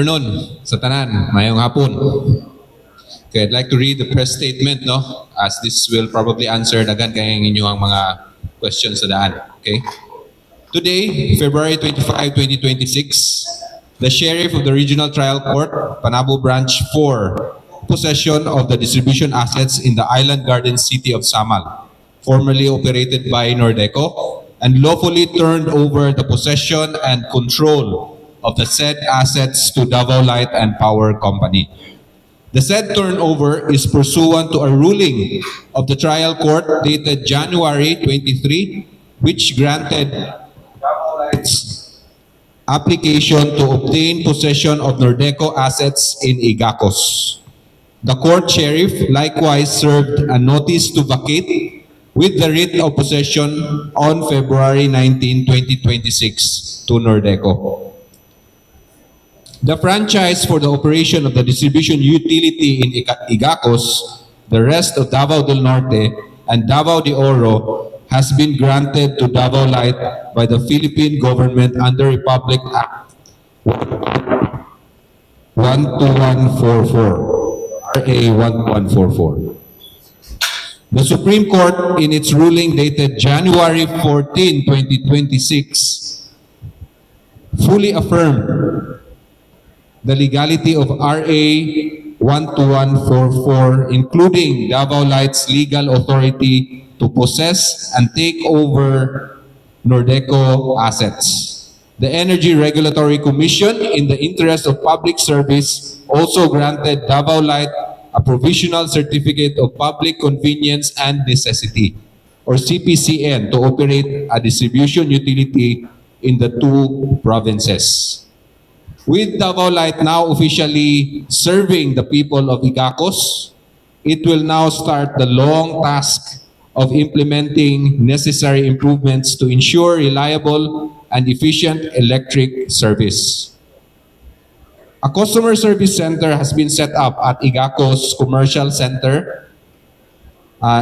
Afternoon sa tanan, mayong hapon. Okay, I'd like to read the press statement, no? As this will probably answer dagan kayong inyong mga questions sa daan. Okay? Today, February 25, 2026, the Sheriff of the Regional Trial Court, Panabo Branch 4, possession of the distribution assets in the Island Garden City of Samal, formerly operated by Nordeco, and lawfully turned over the possession and control of the said assets to Davao Light and Power Company. The said turnover is pursuant to a ruling of the trial court dated January 23, which granted Davao Light's application to obtain possession of Nordeco assets in Igacos. The court sheriff likewise served a notice to vacate with the writ of possession on February 19, 2026 to Nordeco. The franchise for the operation of the distribution utility in Igacos, the rest of Davao del Norte, and Davao de Oro has been granted to Davao Light by the Philippine government under Republic Act 12144, RA 12144. The Supreme Court, in its ruling dated January 14, 2026, fully affirmed the legality of RA 12144, including Davao Light's legal authority to possess and take over Nordeco assets. The Energy Regulatory Commission, in the interest of public service, also granted Davao Light a provisional certificate of public convenience and necessity, or CPCN, to operate a distribution utility in the two provinces. With Davao Light now officially serving the people of Igacos, it will now start the long task of implementing necessary improvements to ensure reliable and efficient electric service. A customer service center has been set up at Igacos Commercial Center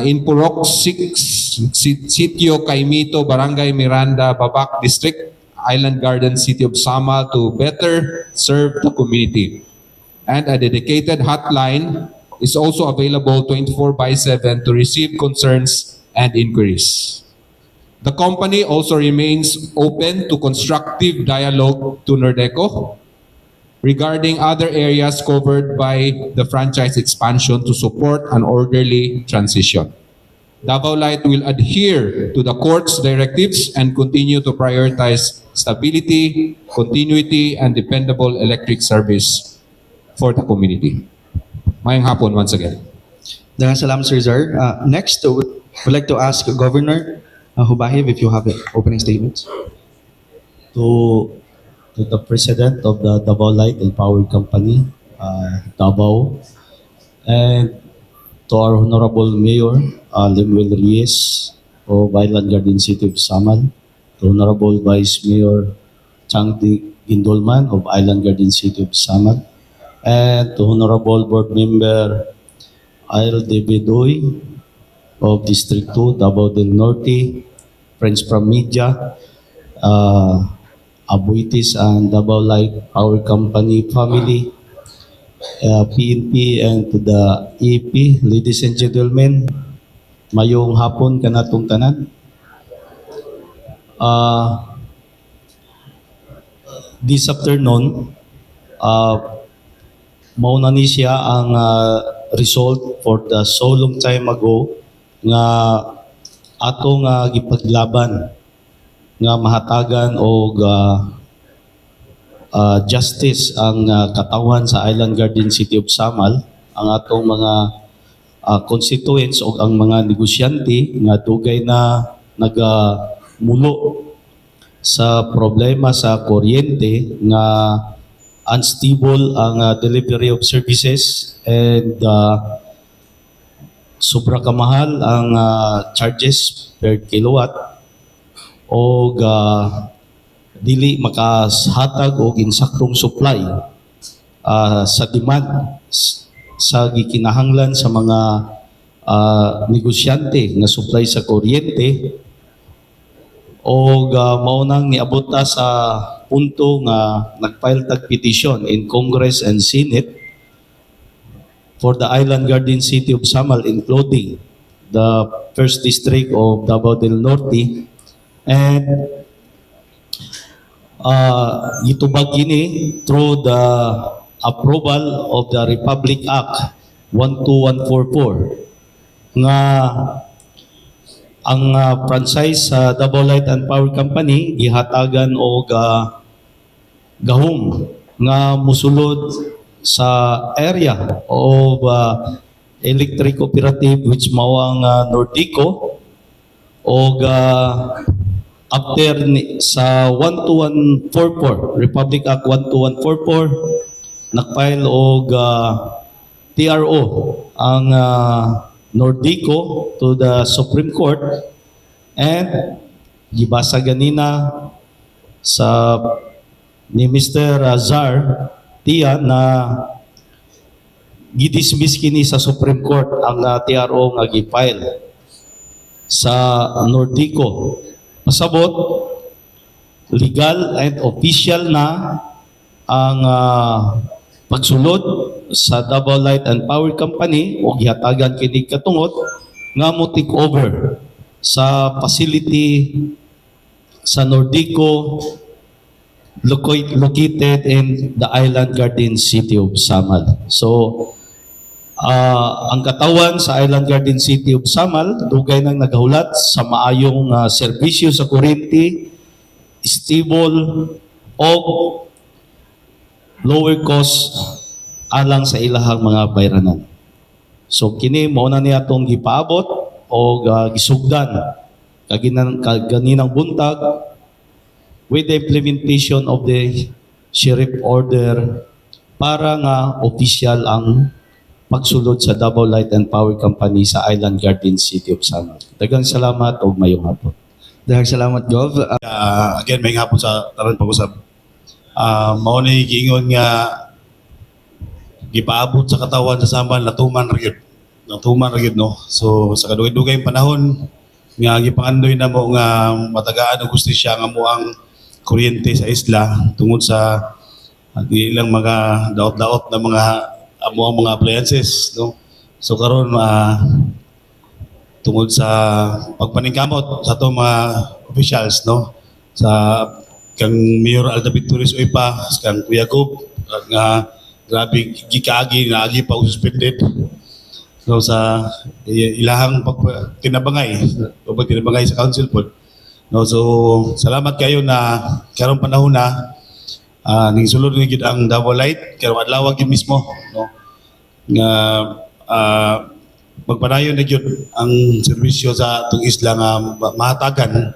in Purok 6, Sitio Caimito, Barangay Miranda, Babac District, Island Garden City of Samal, to better serve the community. And a dedicated hotline is also available 24/7 to receive concerns and inquiries. The company also remains open to constructive dialogue to Nordeco regarding other areas covered by the franchise expansion to support an orderly transition. Davao Light will adhere to the court's directives and continue to prioritize stability, continuity, and dependable electric service for the community. Mayang hapon once again. Daghang salamat, Sir Zar. Next, we'd like to ask Governor Hubahib if you have opening statements. to the President of the Davao Light and Power Company, Davao, and to our Honorable Mayor, Lemuel Reyes of Island Garden City of Samal, to Honorable Vice Mayor Changti Gindolman of Island Garden City of Samal, and to Honorable Board Member Ail De Bedoy of District 2, Davao del Norte, friends from media, Abuitis and Davao Light Power Company family, PNP, and to the EP, ladies and gentlemen, mayong hapon kanatong tanan. This afternoon, mauna ni siya ang result for the so long time ago nga ato nga gipaglaban nga mahatagan og justice ang katawan sa Island Garden City of Samal, ang atong mga constituents o ang mga negosyante nga dugay na nagamulo sa problema sa kuryente nga unstable ang delivery of services, and sobra kamahal ang charges per kilowatt, o dili makahatag og insaktong supply sa demand sa gikinahanglan sa mga negosyante nga supply sa kuryente, o maunang niabot ta sa punto nga nag-file tag petition in Congress and Senate for the Island Garden City of Samal, including the First District of Davao del Norte, and gitubag kini through the approval of the Republic Act 12144 nga ang franchise sa Davao Light and Power Company gihatagan og gahom nga musulod sa area of electric cooperative which mao ang Nordico og after sa 12144 Republic Act 12144 nakfile og TRO ang Nordico to the Supreme Court, and gibasa ganina sa ni Mr. Azar Tia na gidismiss kini sa Supreme Court ang TRO nga gifile sa Nordico. Pasabot, legal and official na ang pagsulod sa Davao Light and Power Company o gihatagan kini katungod nga mo take over sa facility sa Nordico located in the Island Garden City of Samal. So, ang katawan sa Island Garden City of Samal, dugay nang nagahulat sa maayong serbisyo sa kuryente, stable, o lower cost alang sa ilahang mga bayranan. So, kini mo na niya itong gipaabot o gisugdan kaninang buntag with the implementation of the sheriff order para nga official ang pagsulod sa Davao Light and Power Company sa Island Garden City of Samal. Daghang salamat o mayong hapon. Daghang salamat, Gov. Again, may hapon sa taran pag-usap. Mao ni giingon nga gipaabot sa katawan sa Samal natuman ra gyud no. So sa kadugay-dugay panahon nga gipangandoy na mo nga matagaan og gustisya nga mo ang kuryente sa isla tungod sa ilang mga daot-daot na mga amo ang mga appliances no. So karon tungod sa pagpaningkamot sa atong mga officials no, sa kang Mayor Aldabit Torres Oypa, kang Kuya Gob, nga grabe gikaagi na agi pa suspended. So sa ilahang tinabangay sa council po. No, so salamat kayo na karong panahon na ning sulod nga gid ang Davao Light karong adlaw gid mismo no. Nga magpadayon na gyud ang serbisyo sa atong isla nga mahatagan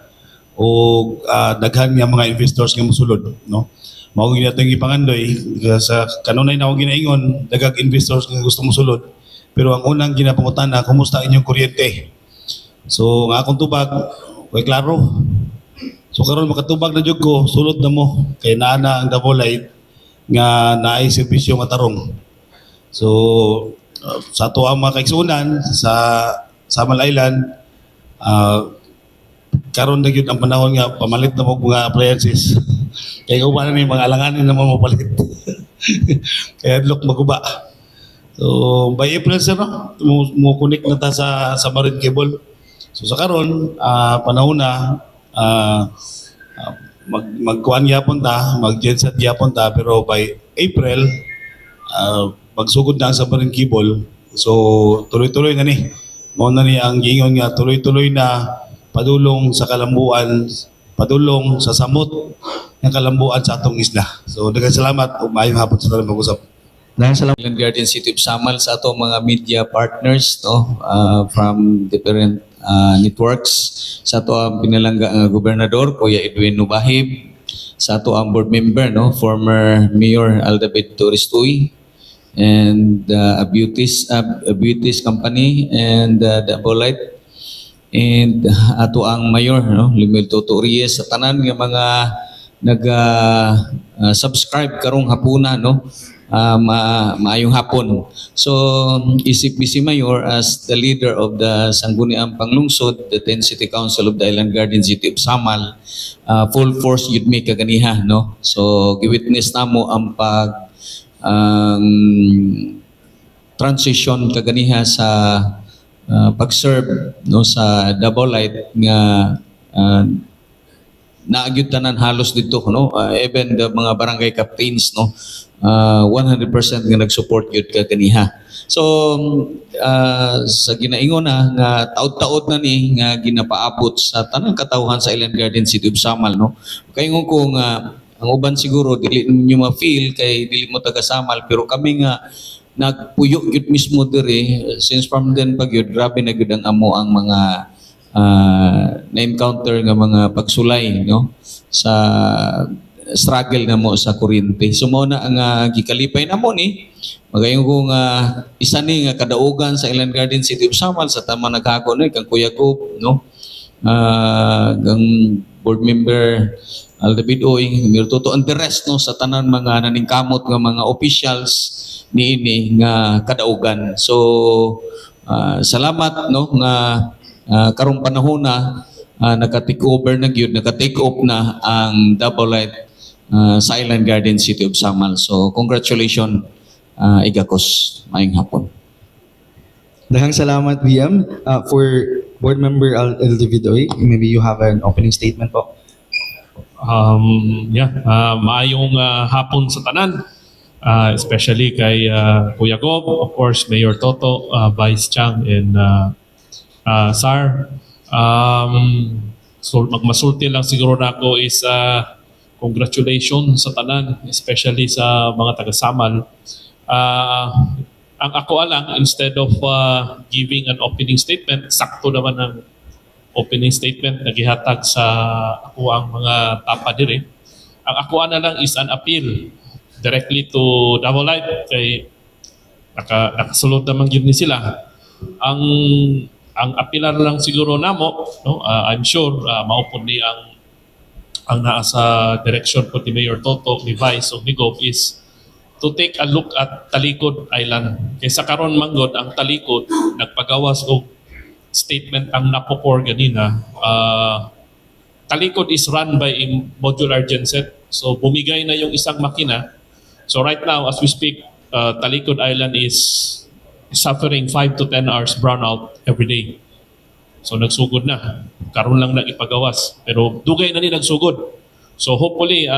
o daghan nga mga investors nga mosulod no. Mao gyud atong gipangandoy sa kanunay na ako ginaingon daghang investors nga gusto mosulod pero ang unang ginapangutana kumusta inyong kuryente. So nga akong tubag way klaro. So karon makatubag na jud ko sulod na mo kay naa na ang Davao Light nga naay serbisyo nga tarong. So sa ato ang mga kaigsunan sa Samal Island karon na gyud ang panahon nga pamalit na mo mga appliances. Kaya uba na ni mga alanganin na mo mapalit. Kaya look maguba. So by April sir no, mo connect na ta sa marine cable. So sa karon panahon na magkuan gyapon ta, mag-genset gyapon ta pero by April magsugod na sa marine cable. So tuloy-tuloy na ni. Mao na ni ang gingon nga tuloy-tuloy na padulong sa kalambuan, padulong sa samot ng kalambuan sa atong isla. So daghang salamat ug maayong hapon sa tanan pag-usap. Daghang salamat. Island Garden City of Samal sa ato mga media partners no from different networks, sa ato ang pinalangga gobernador Kuya Edwin Nubahib, sa ato ang board member no former Mayor Aldabet Torres Tuy, and a beauties company and Davao Light, and ato ang mayor no Limel Toto Reyes, sa tanan nga mga nag subscribe karong hapuna no maayong hapon. So, isip si Mayor as the leader of the Sangguniang Panglungsod, the 10th City Council of the Island Garden City of Samal, full force yun may kaganiha, no? So, giwitness na mo ang transition kaganiha sa pag-serve no sa Davao Light nga naagyud tanan halos dito no even the mga barangay captains no 100% nga nag-support gyud kaganiha. So sa ginaingon na nga taud-taud na ni nga ginapaabot sa tanang katawhan sa Island Garden City of Samal no. Kaingon ko nga ang uban siguro dili niyo ma-feel kay dili mo taga Samal pero kami nga nagpuyo yun mismo diri since from then pag yun grabe na yun ang amo ang mga na-encounter nga mga pagsulay no sa struggle na mo sa kuryente. So mo na ang gikalipay na mo ni magayon ko nga isa ni nga kadaugan sa Island Garden City of Samal sa tama naghago no kang Kuya Gob no kang board member Aldavid Oy, mirtuto ang the rest no sa tanan mga naningkamot nga mga officials niini nga kadaugan. So salamat no nga karong panahon na naka-take over na gyud, naka-take off na ang Davao Light sa Island Garden City of Samal. So congratulations Igakos. Maayong hapon. Daghang salamat, VM. For Board Member Aldavid Oy, maybe you have an opening statement po. Maayong hapon sa tanan, especially kay Kuya Gob, of course, Mayor Toto, Vice Chang, and Sar. So magmasulti lang siguro na ako is congratulations sa tanan, especially sa mga taga-Samal. Ang ako lang, instead of giving an opening statement, sakto naman ang opening statement na gihatag sa ako ang mga tapa diri. Ang ako na lang is an appeal directly to Davao Light kay nakasulod naman yun ni sila. Ang appealar lang siguro namo no I'm sure maupod ni ang naa sa direction po ni Mayor Toto, ni Vice o ni Gob is to take a look at Talikod Island. Kaysa karon manggod ang Talikod nagpagawas og statement ang napokor ganina. Talikod is run by a modular genset. So bumigay na yung isang makina. So right now as we speak, Talikod Island is suffering 5 to 10 hours brownout every day. So nagsugod na. Karon lang na ipagawas. Pero dugay na ni nagsugod. So hopefully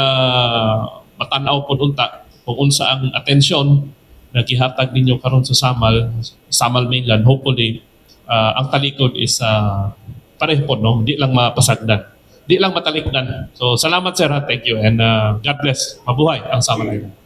matanaw po unta kung unsa ang atensyon na gihatag ninyo karon sa Samal mainland. Hopefully ang Talikod is pareho po, no? Di lang mapasagdan. Di lang matalikdan. So salamat sir, thank you, and God bless. Mabuhay ang Samal Island.